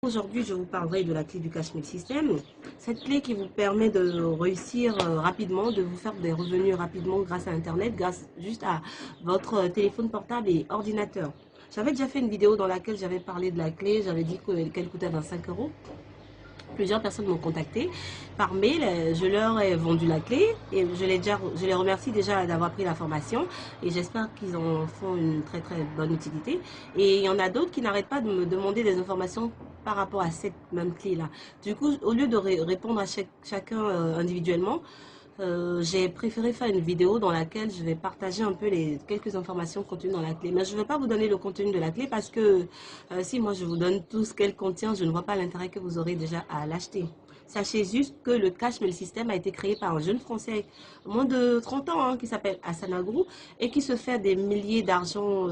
Aujourd'hui, je vous parlerai de la clé du Cash Mail System. Cette clé qui vous permet de réussir rapidement, de vous faire des revenus rapidement grâce à Internet, grâce juste à votre téléphone portable et ordinateur. J'avais déjà fait une vidéo dans laquelle j'avais parlé de la clé, j'avais dit qu'elle coûtait 25 euros. Plusieurs personnes m'ont contacté par mail, je leur ai vendu la clé et je les remercie déjà d'avoir pris la formation et j'espère qu'ils en font une très très bonne utilité. Et il y en a d'autres qui n'arrêtent pas de me demander des informations par rapport à cette même clé-là. Du coup, au lieu de répondre à chacun individuellement, j'ai préféré faire une vidéo dans laquelle je vais partager un peu quelques informations contenues dans la clé. Mais je ne vais pas vous donner le contenu de la clé parce que si moi je vous donne tout ce qu'elle contient, je ne vois pas l'intérêt que vous aurez déjà à l'acheter. Sachez juste que le Cash Mail System a été créé par un jeune Français, moins de 30 ans, qui s'appelle Hassan Agrou et qui se fait des milliers d'argent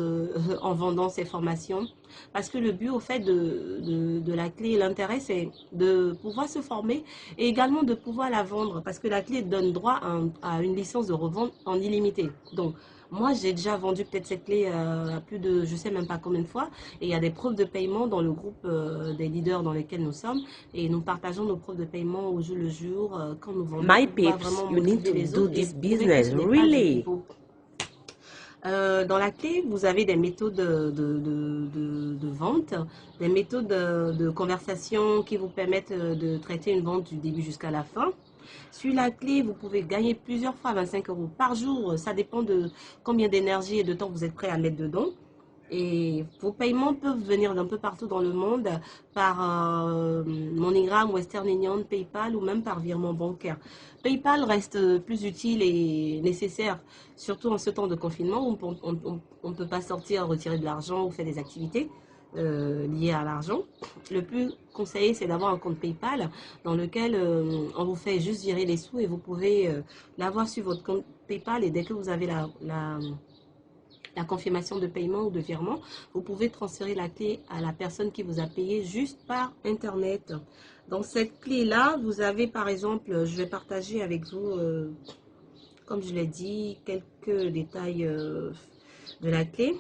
en vendant ses formations. Parce que le but, au fait, de la clé, l'intérêt, c'est de pouvoir se former et également de pouvoir la vendre. Parce que la clé donne droit à une licence de revente en illimité. Donc, moi, j'ai déjà vendu peut-être cette clé à plus de, je sais même pas combien de fois. Et il y a des preuves de paiement dans le groupe des leaders dans lesquels nous sommes. Et nous partageons nos preuves de paiement au jour le jour quand nous vendons. My Pour pouvoir peeps, vraiment you need motiver to les do autres et this prouver que business, ce n'est pas du really. pipeau. Dans la clé, vous avez des méthodes de vente, des méthodes de conversation qui vous permettent de traiter une vente du début jusqu'à la fin. Sur la clé, vous pouvez gagner plusieurs fois 25 euros par jour. Ça dépend de combien d'énergie et de temps vous êtes prêt à mettre dedans. Et vos paiements peuvent venir d'un peu partout dans le monde par MoneyGram, Western Union, PayPal ou même par virement bancaire. PayPal reste plus utile et nécessaire, surtout en ce temps de confinement où on ne peut pas sortir, retirer de l'argent ou faire des activités liées à l'argent. Le plus conseillé, c'est d'avoir un compte PayPal dans lequel on vous fait juste virer les sous et vous pouvez l'avoir sur votre compte PayPal et dès que vous avez la confirmation de paiement ou de virement, vous pouvez transférer la clé à la personne qui vous a payé juste par Internet. Dans cette clé-là, vous avez par exemple, je vais partager avec vous, comme je l'ai dit, quelques détails de la clé.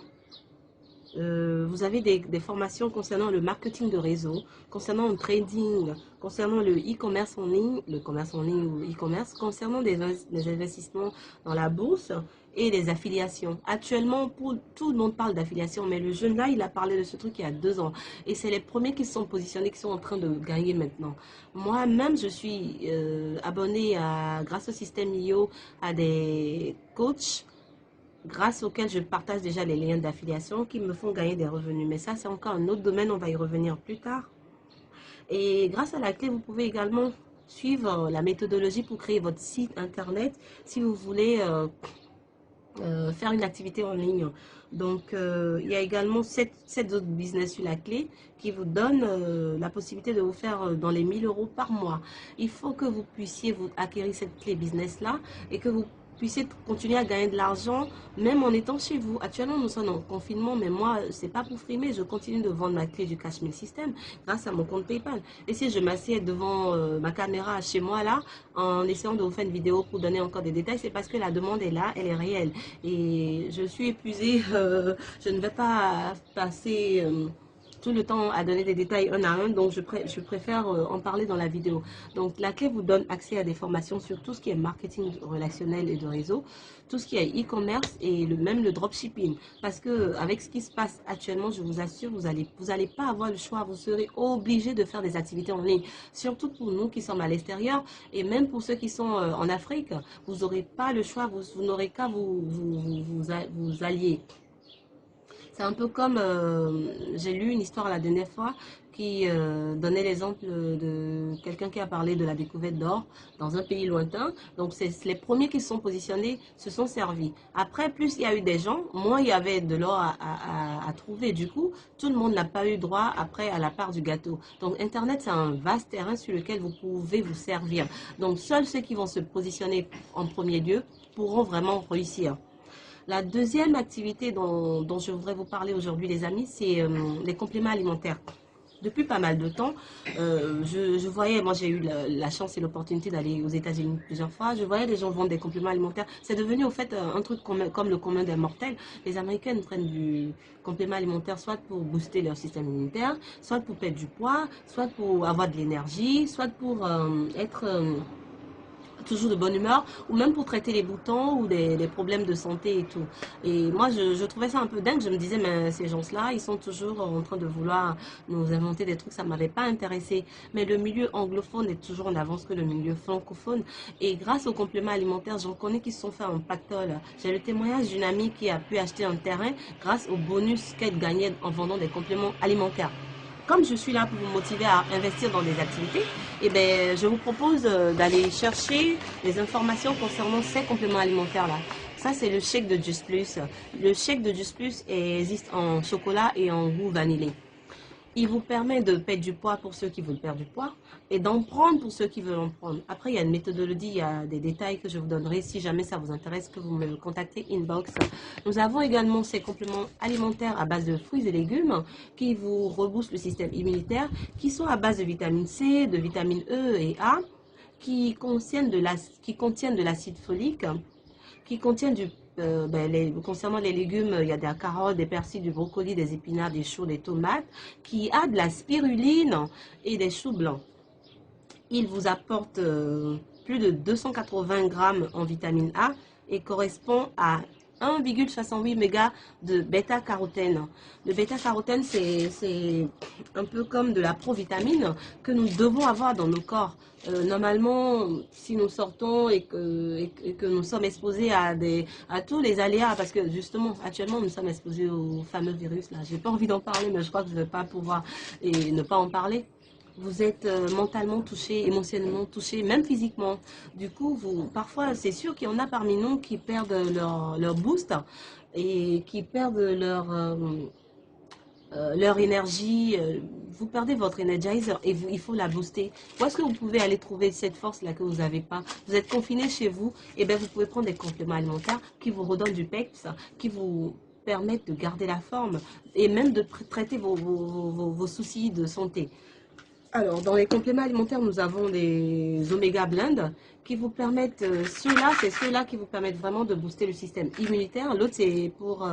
Vous avez des formations concernant le marketing de réseau, concernant le trading, concernant le e-commerce en ligne, le commerce en ligne ou e-commerce, concernant des investissements dans la bourse et les affiliations. Actuellement, tout le monde parle d'affiliation, mais le jeune là, il a parlé de ce truc il y a 2 ans. Et c'est les premiers qui se sont positionnés, qui sont en train de gagner maintenant. Moi-même, je suis abonnée grâce au système IO à des coachs grâce auxquels je partage déjà les liens d'affiliation qui me font gagner des revenus. Mais ça, c'est encore un autre domaine, on va y revenir plus tard. Et grâce à la clé, vous pouvez également suivre la méthodologie pour créer votre site internet si vous voulez faire une activité en ligne. Donc, il y a également 7 autres business sur la clé qui vous donnent la possibilité de vous faire dans les 1000 euros par mois. Il faut que vous puissiez vous acquérir cette clé business-là et que vous puissiez continuer à gagner de l'argent même en étant chez vous. Actuellement, nous sommes en confinement, mais moi, c'est pas pour frimer. Je continue de vendre ma clé du Cash Mail System grâce à mon compte PayPal. Et si je m'assieds devant ma caméra chez moi là, en essayant de vous faire une vidéo pour donner encore des détails, c'est parce que la demande est là, elle est réelle. Et je suis épuisée, je ne vais pas passer tout le temps à donner des détails un à un, donc je préfère en parler dans la vidéo. Donc la clé vous donne accès à des formations sur tout ce qui est marketing relationnel et de réseau, tout ce qui est e-commerce et même le dropshipping. Parce que avec ce qui se passe actuellement, je vous assure, vous allez pas avoir le choix, vous serez obligé de faire des activités en ligne. Surtout pour nous qui sommes à l'extérieur et même pour ceux qui sont en Afrique, vous n'aurez pas le choix, vous n'aurez qu'à vous allier. C'est un peu comme, j'ai lu une histoire la dernière fois qui donnait l'exemple de quelqu'un qui a parlé de la découverte d'or dans un pays lointain. Donc, c'est les premiers qui se sont positionnés, se sont servis. Après, plus il y a eu des gens, moins il y avait de l'or à trouver. Du coup, tout le monde n'a pas eu droit après à la part du gâteau. Donc, Internet, c'est un vaste terrain sur lequel vous pouvez vous servir. Donc, seuls ceux qui vont se positionner en premier lieu pourront vraiment réussir. La deuxième activité dont je voudrais vous parler aujourd'hui, les amis, c'est les compléments alimentaires. depuis pas mal de temps, je voyais, moi j'ai eu la chance et l'opportunité d'aller aux États-Unis plusieurs fois, je voyais des gens vendre des compléments alimentaires. C'est devenu au fait un truc comme le commun des mortels. Les Américains prennent du complément alimentaire soit pour booster leur système immunitaire, soit pour perdre du poids, soit pour avoir de l'énergie, soit pour être toujours de bonne humeur, ou même pour traiter les boutons ou des problèmes de santé et tout. Et moi, je trouvais ça un peu dingue. Je me disais, mais ces gens-là, ils sont toujours en train de vouloir nous inventer des trucs. Ça ne m'avait pas intéressé. Mais le milieu anglophone est toujours en avance que le milieu francophone. Et grâce aux compléments alimentaires, j'en connais qui se sont fait un pactole. J'ai le témoignage d'une amie qui a pu acheter un terrain grâce au bonus qu'elle gagnait en vendant des compléments alimentaires. Comme je suis là pour vous motiver à investir dans des activités, eh ben, je vous propose d'aller chercher les informations concernant ces compléments alimentaires-là. Ça, c'est le shake de Just Plus. Le shake de Just Plus existe en chocolat et en goût vanillé. Il vous permet de perdre du poids pour ceux qui veulent perdre du poids et d'en prendre pour ceux qui veulent en prendre. Après, il y a une méthodologie, il y a des détails que je vous donnerai si jamais ça vous intéresse, que vous me contactez inbox. Nous avons également ces compléments alimentaires à base de fruits et légumes qui vous reboostent le système immunitaire, qui sont à base de vitamine C, de vitamine E et A, qui contiennent de l'acide folique, qui contiennent concernant les légumes, il y a des carottes, des persils, du brocoli, des épinards, des choux, des tomates, qui a de la spiruline et des choux blancs. Il vous apporte plus de 280 grammes en vitamine A et correspond à 1,68 mégas de bêta-carotène. Le bêta-carotène, c'est un peu comme de la provitamine que nous devons avoir dans nos corps. Normalement, si nous sortons et que nous sommes exposés à tous les aléas, parce que justement, actuellement, nous sommes exposés au fameux virus là. J'ai pas envie d'en parler, mais je crois que je ne vais pas pouvoir et ne pas en parler. Vous êtes mentalement touché, émotionnellement touché, même physiquement. Du coup, parfois, c'est sûr qu'il y en a parmi nous qui perdent leur boost et qui perdent leur énergie. Vous perdez votre energizer et il faut la booster. Où est-ce que vous pouvez aller trouver cette force-là que vous n'avez pas? Vous êtes confiné chez vous, et bien vous pouvez prendre des compléments alimentaires qui vous redonnent du peps, qui vous permettent de garder la forme et même de traiter vos soucis de santé. Alors, dans les compléments alimentaires, nous avons des Oméga Blend qui vous permettent, c'est ceux-là qui vous permettent vraiment de booster le système immunitaire. L'autre, c'est pour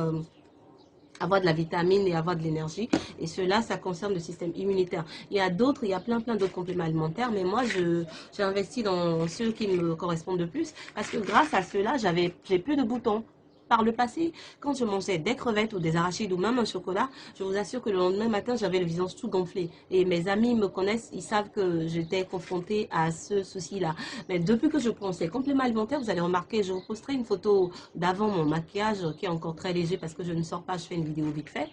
avoir de la vitamine et avoir de l'énergie. Et ceux-là, ça concerne le système immunitaire. Il y a d'autres, il y a plein d'autres compléments alimentaires, mais moi, j'ai investi dans ceux qui me correspondent le plus parce que grâce à ceux-là, j'ai plus de boutons. Par le passé, quand je mangeais des crevettes ou des arachides ou même un chocolat, je vous assure que le lendemain matin, j'avais le visage tout gonflé. Et mes amis me connaissent, ils savent que j'étais confrontée à ce souci-là. Mais depuis que je prends ces compléments alimentaires, vous allez remarquer, je vous posterai une photo d'avant mon maquillage qui est encore très léger parce que je ne sors pas, je fais une vidéo vite fait.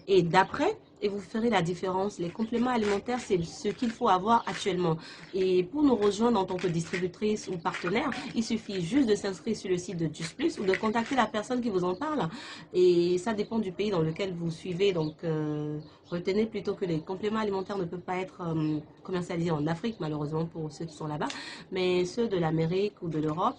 Et d'après, et vous ferez la différence. Les compléments alimentaires, c'est ce qu'il faut avoir actuellement. Et pour nous rejoindre en tant que distributrice ou partenaire, il suffit juste de s'inscrire sur le site de Just Plus ou de contacter la personne qui vous en parle. Et ça dépend du pays dans lequel vous suivez. Donc, retenez plutôt que les compléments alimentaires ne peuvent pas être commercialisés en Afrique, malheureusement pour ceux qui sont là-bas, mais ceux de l'Amérique ou de l'Europe.